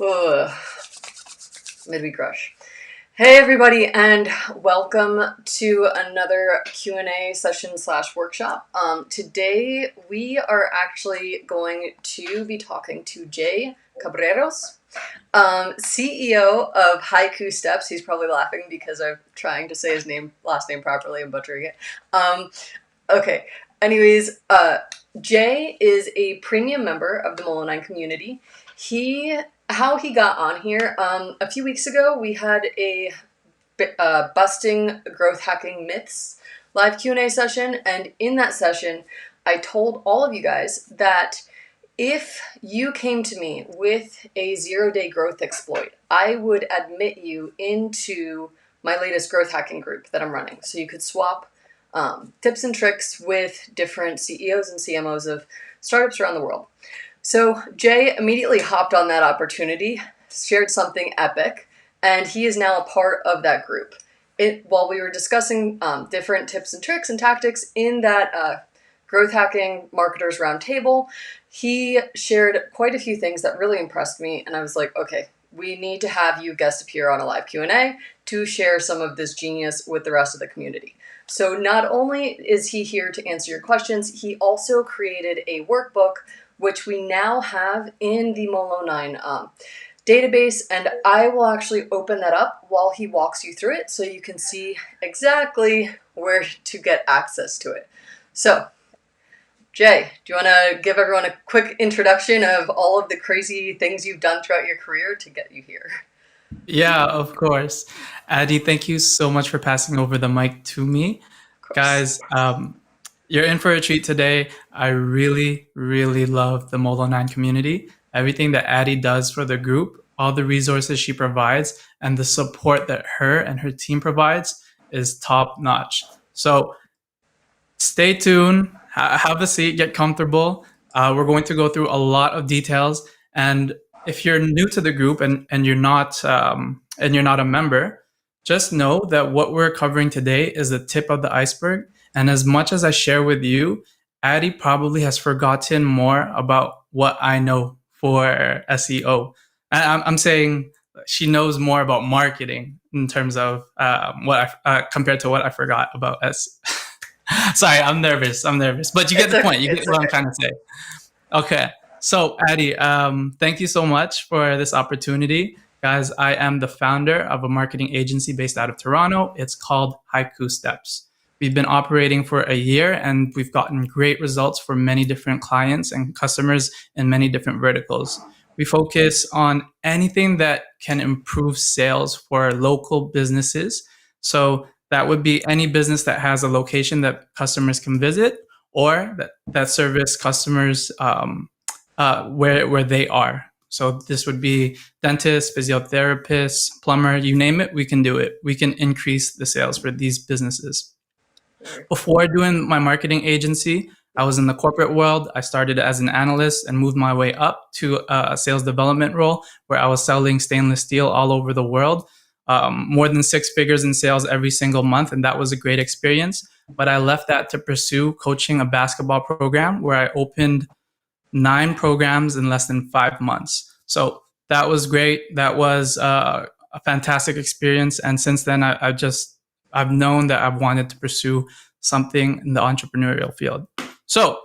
Ugh. Midweek rush. Hey everybody, and welcome to another Q&A session slash workshop. Today we are actually going to be talking to Jaye Cabreros, CEO of Haiku Steps. He's probably laughing because I'm trying to say his last name properly and butchering it. Okay. Anyways, Jaye is a premium member of the Molo9 community. How he got on here, a few weeks ago, we had a busting growth hacking myths live Q&A session, and in that session, I told all of you guys that if you came to me with a 0-day growth exploit, I would admit you into my latest growth hacking group that I'm running. So you could swap tips and tricks with different CEOs and CMOs of startups around the world. So Jaye immediately hopped on that opportunity, shared something epic, and he is now a part of that group. While we were discussing different tips and tricks and tactics in that growth hacking marketers roundtable, he shared quite a few things that really impressed me, and I was like, okay, we need to have you guest appear on a live Q&A to share some of this genius with the rest of the community. So not only is he here to answer your questions, he also created a workbook, which we now have in the Molo9 database, and I will actually open that up while he walks you through it so you can see exactly where to get access to it. So, Jaye, do you want to give everyone a quick introduction of all of the crazy things you've done throughout your career to get you here? Yeah, of course. Addy, thank you so much for passing over the mic to me. Of course. Guys, you're in for a treat today. I really, really love the Molo9 community. Everything that Addy does for the group, all the resources she provides, and the support that her and her team provides is top notch. So stay tuned, have a seat, get comfortable. We're going to go through a lot of details. And if you're new to the group and you're not a member, just know that what we're covering today is the tip of the iceberg. And as much as I share with you, Addie probably has forgotten more about what I know for SEO. I'm saying she knows more about marketing in terms of compared to what I forgot about SEO. Sorry, I'm nervous, but you get It's the okay. point. You get It's what I'm okay. trying to say. Okay. So, Addie, thank you so much for this opportunity. Guys, I am the founder of a marketing agency based out of Toronto. It's called Haiku Steps. We've been operating for a year and we've gotten great results for many different clients and customers in many different verticals. We focus on anything that can improve sales for local businesses. So, that would be any business that has a location that customers can visit or that service customers where they are. So this would be dentists, physiotherapists, plumber, you name it, we can do it. We can increase the sales for these businesses. Very cool. Before doing my marketing agency, I was in the corporate world. I started as an analyst and moved my way up to a sales development role where I was selling stainless steel all over the world, more than 6 figures in sales every single month. And that was a great experience. But I left that to pursue coaching a basketball program where I opened 9 programs in less than 5 months. So that was great. That was a fantastic experience. And since then, I've known that I've wanted to pursue something in the entrepreneurial field. So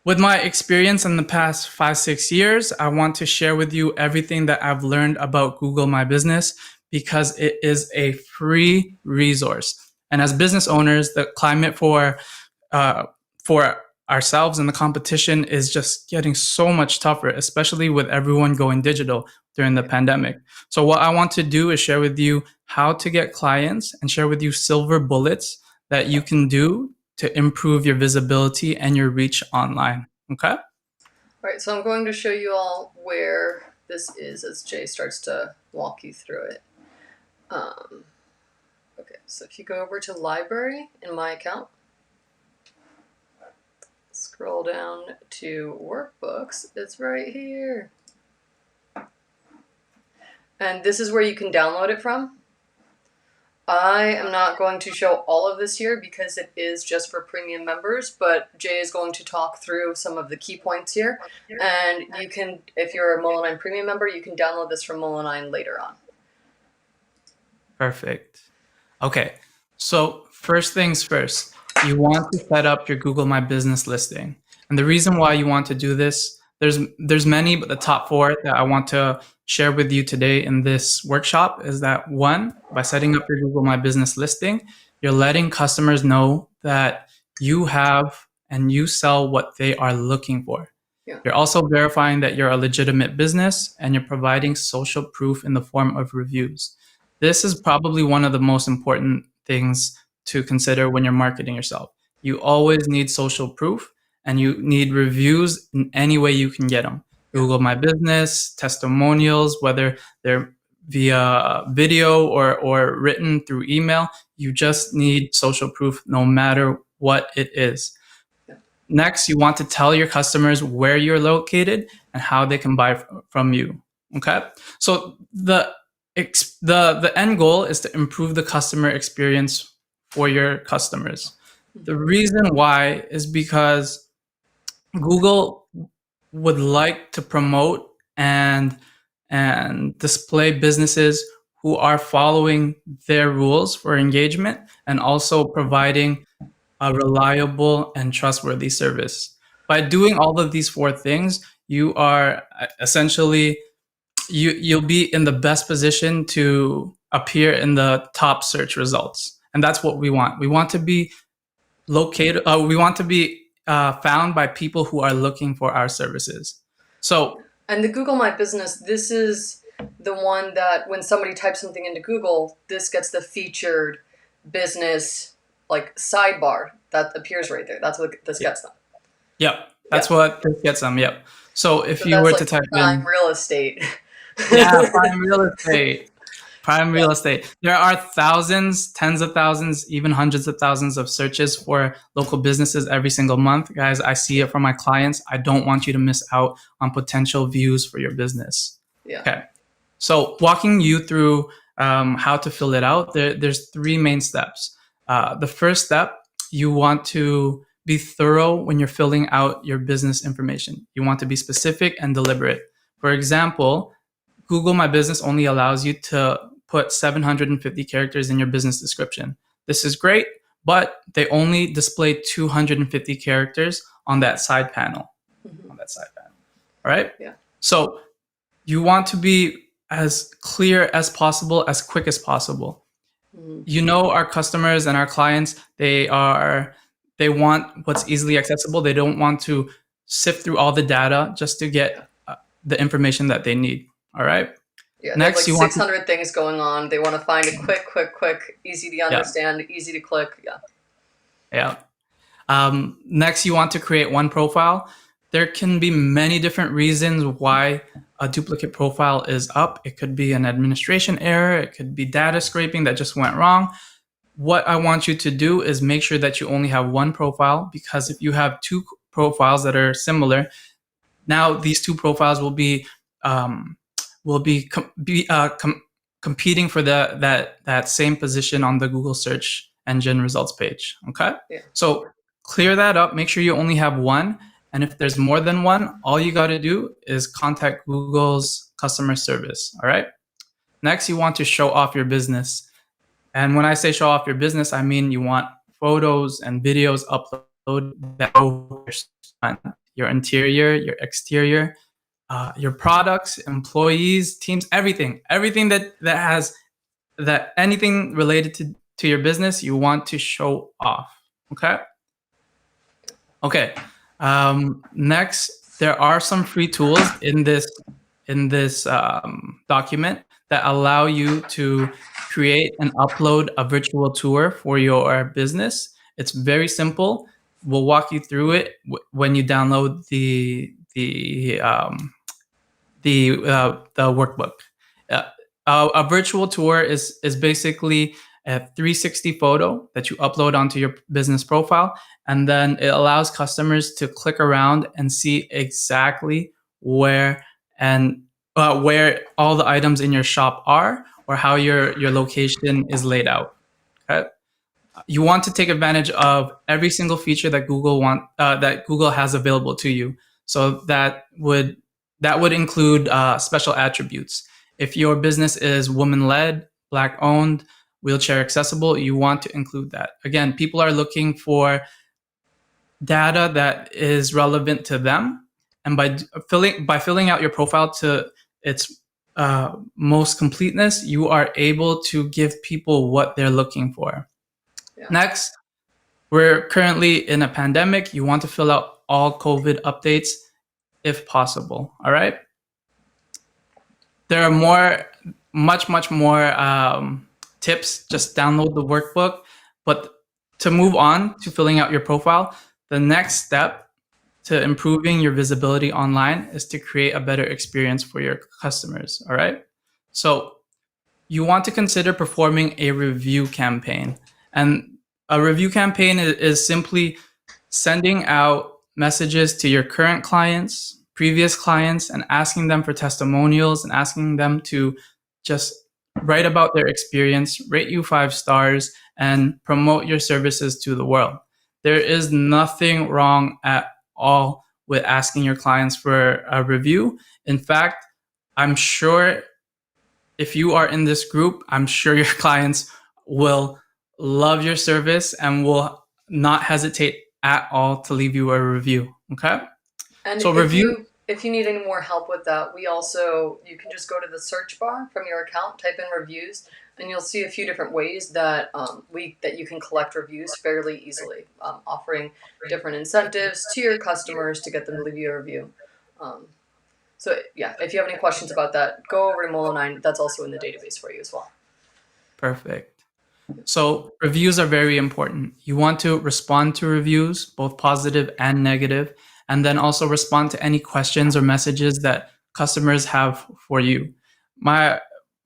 with my experience in the past 5, 6 years, I want to share with you everything that I've learned about Google My Business because it is a free resource. And as business owners, the climate for ourselves and the competition is just getting so much tougher, especially with everyone going digital during the pandemic. So what I want to do is share with you how to get clients and share with you silver bullets that you can do to improve your visibility and your reach online. Okay? All right, so I'm going to show you all where this is as Jaye starts to walk you through it. Okay, so if you go over to library in my account, scroll down to workbooks, it's right here. And this is where you can download it from. I am not going to show all of this here because it is just for premium members, but Jay is going to talk through some of the key points here. And you can, if you're a Molo9 premium member, you can download this from Molo9 later on. Perfect. Okay. So first things first, you want to set up your Google My Business listing. And the reason why you want to do this, there's many, but the top four that I want to share with you today in this workshop is that one, by setting up your Google My Business listing, you're letting customers know that you have and you sell what they are looking for. Yeah. You're also verifying that you're a legitimate business and you're providing social proof in the form of reviews. This is probably one of the most important things to consider when you're marketing yourself. You always need social proof and you need reviews in any way you can get them. Google My Business, testimonials, whether they're via video or written through email. You just need social proof no matter what it is. Next, you want to tell your customers where you're located and how they can buy from you. Okay? So the end goal is to improve the customer experience for your customers. The reason why is because Google would like to promote and display businesses who are following their rules for engagement and also providing a reliable and trustworthy service. By doing all of these four things, you are essentially you'll be in the best position to appear in the top search results, and that's what we want. We want to be located. We want to be found by people who are looking for our services. So, and the Google My Business, this is the one that when somebody types something into Google, this gets the featured business like sidebar that appears right there. That's what this gets them. Yep, that's what this gets them. Yep. So if you were to type prime in real estate. Yeah, prime real estate. Prime real estate. There are thousands, tens of thousands, even hundreds of thousands of searches for local businesses every single month. Guys, I see it from my clients. I don't want you to miss out on potential views for your business. Yeah. Okay. So walking you through how to fill it out, there's three main steps. The first step, you want to be thorough when you're filling out your business information. You want to be specific and deliberate. For example, Google My Business only allows you to put 750 characters in your business description. This is great, but they only display 250 characters on that side panel. Mm-hmm. On that side panel. All right? Yeah. So you want to be as clear as possible, as quick as possible. Mm-hmm. You know, our customers and our clients, they want what's easily accessible. They don't want to sift through all the data just to get the information that they need. All right. Yeah. Next, you want 600 things going on. They want to find it quick, easy to understand, easy to click. Yeah. Next, you want to create one profile. There can be many different reasons why a duplicate profile is up. It could be an administration error. It could be data scraping that just went wrong. What I want you to do is make sure that you only have one profile, because if you have two profiles that are similar, now these two profiles will be competing for that same position on the Google search engine results page. Okay. Yeah. So clear that up. Make sure you only have one. And if there's more than one, all you got to do is contact Google's customer service. All right. Next, you want to show off your business. And when I say show off your business, I mean you want photos and videos uploaded that your interior, your exterior, your products, employees, teams, everything that has anything related to your business, you want to show off. Okay. Next, there are some free tools in this document that allow you to create and upload a virtual tour for your business. It's very simple. We'll walk you through it when you download the workbook. A virtual tour is basically a 360 photo that you upload onto your business profile, and then it allows customers to click around and see exactly where all the items in your shop are, or how your location is laid out. Okay. You want to take advantage of every single feature that Google has available to you. So that would include special attributes. If your business is woman led, black owned, wheelchair accessible, you want to include that. Again, people are looking for data that is relevant to them, and by filling out your profile to its most completeness, you are able to give people what they're looking for. Yeah. Next, we're currently in a pandemic. You want to fill out all COVID updates if possible. All right. There are much more tips. Just download the workbook. But to move on to filling out your profile, the next step to improving your visibility online is to create a better experience for your customers. All right. So you want to consider performing a review campaign. And a review campaign is simply sending out messages to your current clients, previous clients, and asking them for testimonials and asking them to just write about their experience, rate you 5 stars, and promote your services to the world. There is nothing wrong at all with asking your clients for a review. In fact, I'm sure if you are in this group, I'm sure your clients will love your service and will not hesitate at all to leave you a review. Okay. And So review. if you need any more help with that, you can just go to the search bar from your account, type in reviews, and you'll see a few different ways that you can collect reviews fairly easily, offering different incentives to your customers to get them to leave you a review. So yeah, if you have any questions about that, go over to Molo9. That's also in the database for you as well. Perfect. So reviews are very important. You want to respond to reviews, both positive and negative, and then also respond to any questions or messages that customers have for you.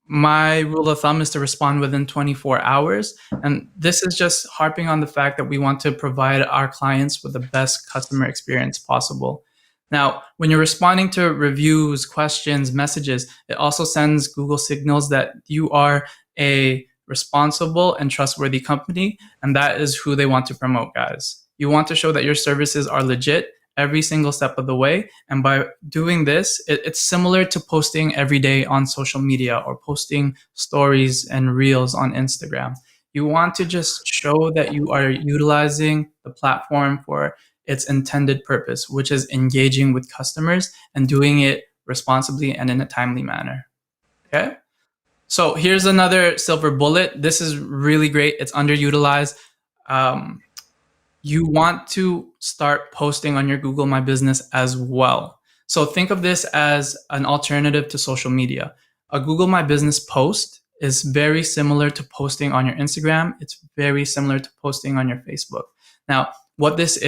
My rule of thumb is to respond within 24 hours. And this is just harping on the fact that we want to provide our clients with the best customer experience possible. Now, when you're responding to reviews, questions, messages, it also sends Google signals that you are a responsible and trustworthy company, and that is who they want to promote, guys. You want to show that your services are legit every single step of the way. And by doing this, it's similar to posting every day on social media or posting stories and reels on Instagram. You want to just show that you are utilizing the platform for its intended purpose, which is engaging with customers and doing it responsibly and in a timely manner. Okay. So here's another silver bullet. This is really great. It's underutilized. You want to start posting on your Google My Business as well. So think of this as an alternative to social media. A Google My Business post is very similar to posting on your Instagram. It's very similar to posting on your Facebook. Now, what this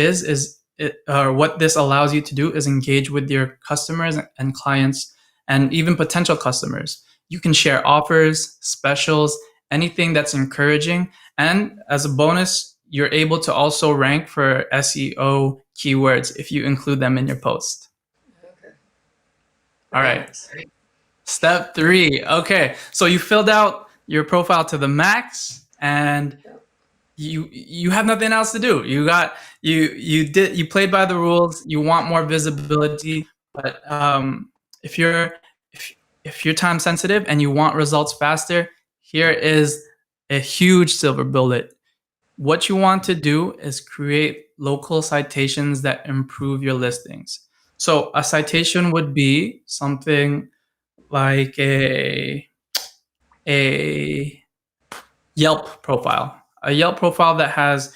what this allows you to do is engage with your customers and clients and even potential customers. You can share offers, specials, anything that's encouraging. And as a bonus, you're able to also rank for SEO keywords if you include them in your post. Okay. All right. Step 3. Okay. So you filled out your profile to the max and you have nothing else to do. You played by the rules. You want more visibility, but if you're time sensitive and you want results faster, here is a huge silver bullet. What you want to do is create local citations that improve your listings. So a citation would be something like a Yelp profile. A Yelp profile that has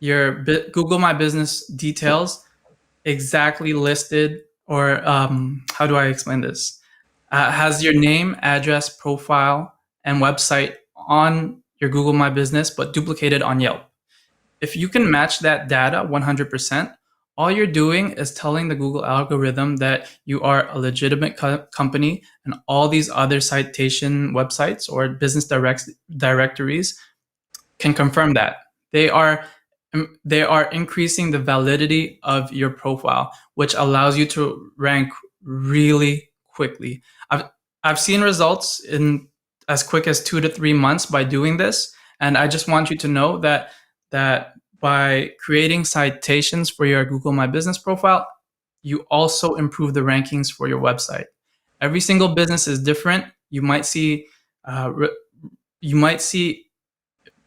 your Google My Business details exactly listed, or how do I explain this? Has your name, address, profile, and website on your Google My Business, but duplicated on Yelp. If you can match that data 100%, all you're doing is telling the Google algorithm that you are a legitimate company, and all these other citation websites or business directories can confirm that. They are increasing the validity of your profile, which allows you to rank really quickly. I've seen results in as quick as 2 to 3 months by doing this, And I just want you to know that by creating citations for your Google My Business profile, you also improve the rankings for your website. Every single business is different. Uh, re- you might see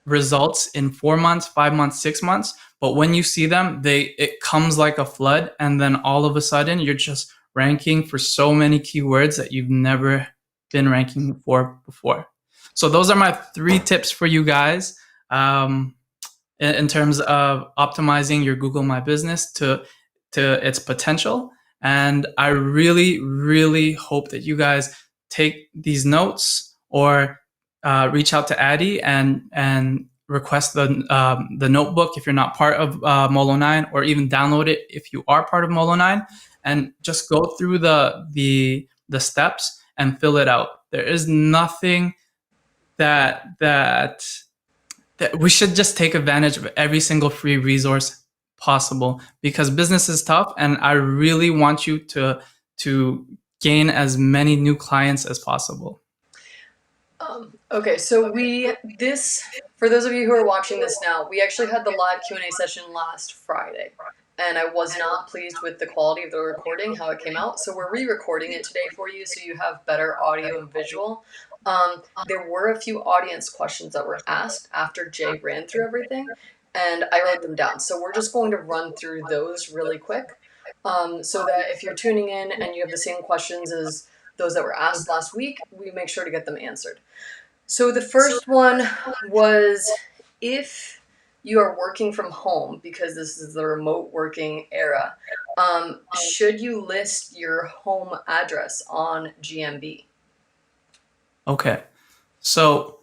results in 4 months, 5 months, 6 months, but when you see them, it comes like a flood, and then all of a sudden you're just ranking for so many keywords that you've never been ranking for before. So those are my 3 tips for you guys. In terms of optimizing your Google My Business to its potential. And I really, really hope that you guys take these notes or reach out to Addy and request the notebook if you're not part of Molo9, or even download it if you are part of Molo9, and just go through the steps and fill it out. There is nothing that we should just take advantage of every single free resource possible, because business is tough, and I really want you to gain as many new clients as possible. Okay, so for those of you who are watching this now, we actually had the live Q&A session last Friday, and I was not pleased with the quality of the recording, how it came out. So we're re-recording it today for you, so you have better audio and visual. There were a few audience questions that were asked after Jaye ran through everything, and I wrote them down. So we're just going to run through those really quick, so that if you're tuning in and you have the same questions as those that were asked last week, we make sure to get them answered. So the first one was, if you are working from home, because this is the remote working era, should you list your home address on GMB? Okay, so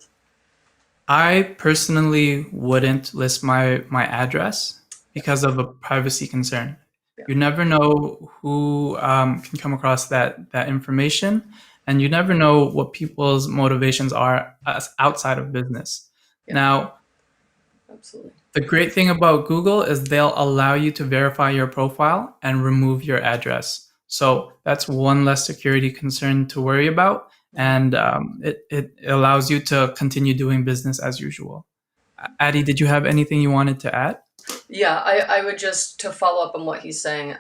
I personally wouldn't list my address because of a privacy concern. Yeah. You never know who can come across that information, and you never know what people's motivations are outside of business. Yeah. Now, Absolutely. the great thing about Google is they'll allow you to verify your profile and remove your address. So that's one less security concern to worry about, and it allows you to continue doing business as usual. Addy, did you have anything you wanted to add? Yeah, I would just, to follow up on what he's saying,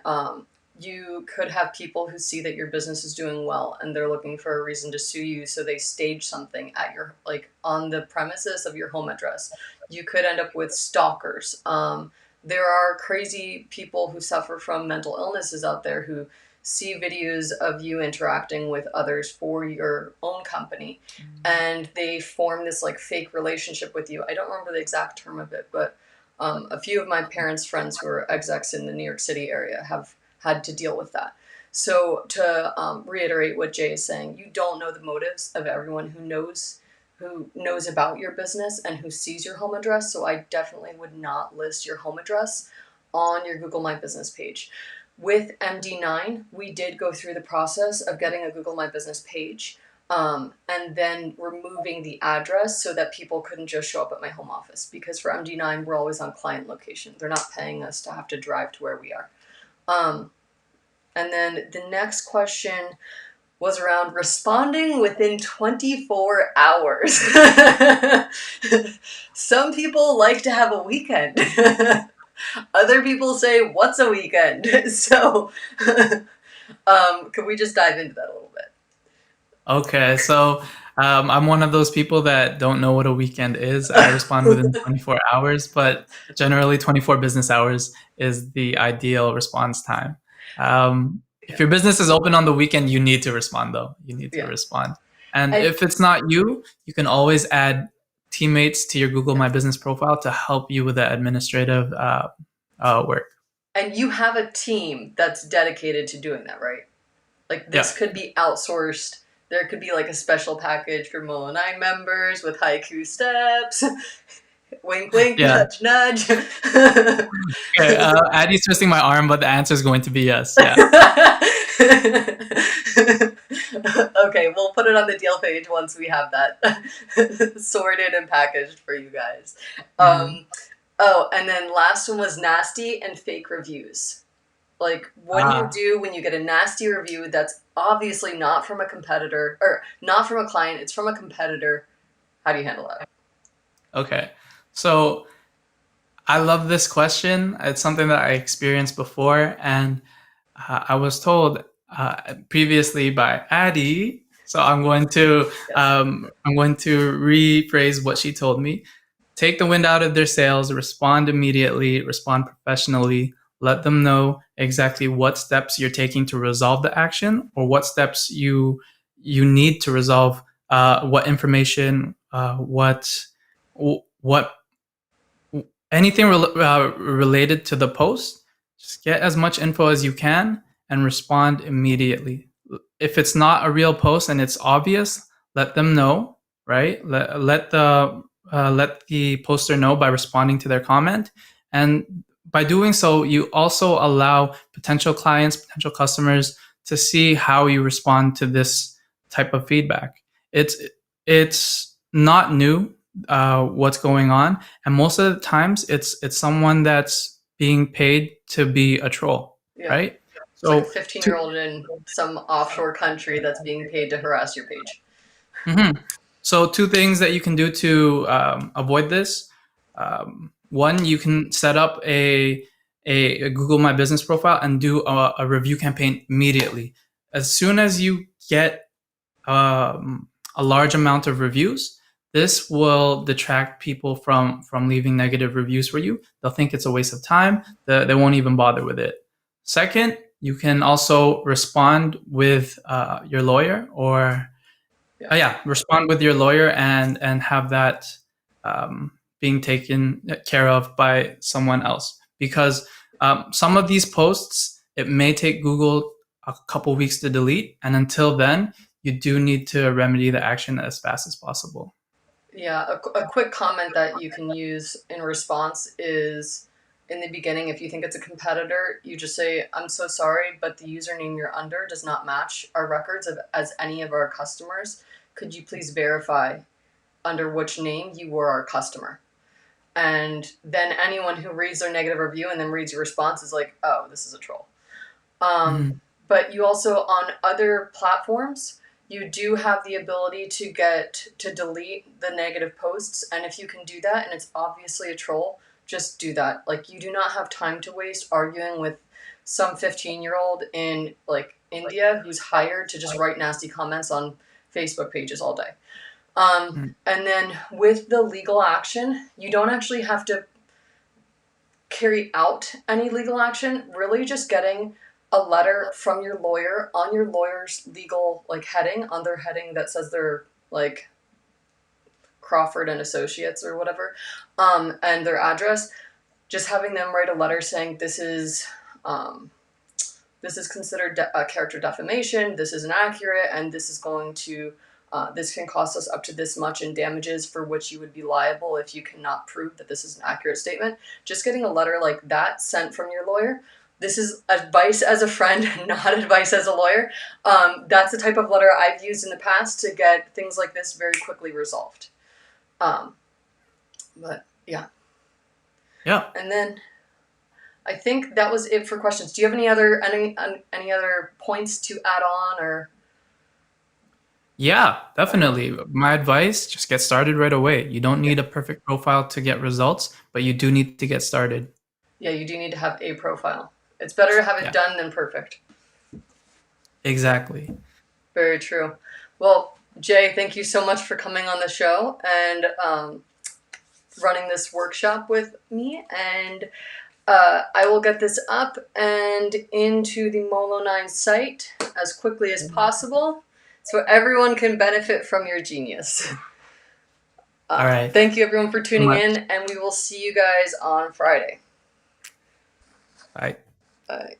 you could have people who see that your business is doing well and they're looking for a reason to sue you, so they stage something at your, like, on the premises of your home address. You could end up with stalkers. There are crazy people who suffer from mental illnesses out there who see videos of you interacting with others for your own company, and they form this like fake relationship with you. I don't remember the exact term of it, but a few of my parents' friends who are execs in the New York City area have had to deal with that. So to reiterate what Jaye is saying, you don't know the motives of everyone who knows about your business and who sees your home address. So I definitely would not list your home address on your Google My Business page. With MD9, we did go through the process of getting a Google My Business page, and then removing the address so that people couldn't just show up at my home office. Because for MD9, we're always on client location. They're not paying us to have to drive to where we are. And then the next question was around responding within 24 hours. Some people like to have a weekend. Other people say, what's a weekend? So could we just dive into that a little bit? Okay, so I'm one of those people that don't know what a weekend is. I respond within 24 hours, but generally 24 business hours is the ideal response time. If your business is open on the weekend, you need to respond, though. You need to respond. And if it's not you, you can always add teammates to your Google My Business profile to help you with the administrative work. And you have a team that's dedicated to doing that, right? Like, this could be outsourced. There could be like a special package for Molo9 members with haiku steps. Wink, wink, nudge, nudge. Okay, Addy's twisting my arm, but the answer is going to be yes. Yeah. Okay, we'll put it on the deal page once we have that sorted and packaged for you guys. Oh, and then last one was nasty and fake reviews. Like, what do you do when you get a nasty review that's obviously not from a competitor, or not from a client, it's from a competitor? How do you handle that? Okay. So I love this question. It's something that I experienced before, and I was told previously by Addie. So Yes. I'm going to rephrase what she told me. Take the wind out of their sails. Respond immediately. Respond professionally. Let them know exactly what steps you're taking to resolve the action, or what steps you need to resolve. What information, what anything related to the post. Just get as much info as you can and respond immediately. If it's not a real post and it's obvious, let them know, right? Let the poster know by responding to their comment, and by doing so, you also allow potential clients, potential customers to see how you respond to this type of feedback. It's not new, what's going on, and most of the times it's someone that's being paid to be a troll, Yeah. right? It's like a So 15-year-old in some offshore country that's being paid to harass your page. Mhm. So two things that you can do to avoid this. One, you can set up a Google My Business profile and do a review campaign immediately. As soon as you get a large amount of reviews, this will detract people from leaving negative reviews for you. They'll think it's a waste of time. They won't even bother with it. Second, you can also respond with your lawyer, or Yeah. yeah, respond with your lawyer and have that being taken care of by someone else, because some of these posts, it may take Google a couple weeks to delete, and until then you do need to remedy the action as fast as possible. Yeah, a quick comment that you can use in response is in the beginning, if you think it's a competitor, you just say, I'm so sorry, but the username you're under does not match our records of as any of our customers. Could you please verify under which name you were our customer? And then anyone who reads their negative review and then reads your response is like, oh, this is a troll. Um, Mhm. but you also, on other platforms, you do have the ability to delete the negative posts. And if you can do that and it's obviously a troll, just do that. Like, you do not have time to waste arguing with some 15-year-old in like India who's hired to just write nasty comments on Facebook pages all day. Mhm. And then with the legal action, you don't actually have to carry out any legal action. Really, just getting a letter from your lawyer on your lawyer's legal like heading, on their heading that says they're like Crawford and Associates or whatever, and their address. Just having them write a letter saying um, this is considered a character defamation. This is inaccurate, and this is going to this can cost us up to this much in damages, for which you would be liable if you cannot prove that this is an accurate statement. Just getting a letter like that sent from your lawyer. This is advice as a friend, not advice as a lawyer. That's the type of letter I've used in the past to get things like this very quickly resolved. Um, but yeah, Yeah. and then I think that was it for questions. Do you have any other points to add on or? Yeah, definitely. My advice, just get started right away. You don't Yeah. need a perfect profile to get results, but you do need to get started. Yeah, you do need to have a profile. It's better to have it Yeah, done than perfect. exactly. Very true. Well, Jay, thank you so much for coming on the show and running this workshop with me. And I will get this up and into the Molo9 site as quickly as possible so everyone can benefit from your genius. All right. Thank Thank you, everyone, for you so tuning much. in, and we will see you guys on Friday. Bye. Bye.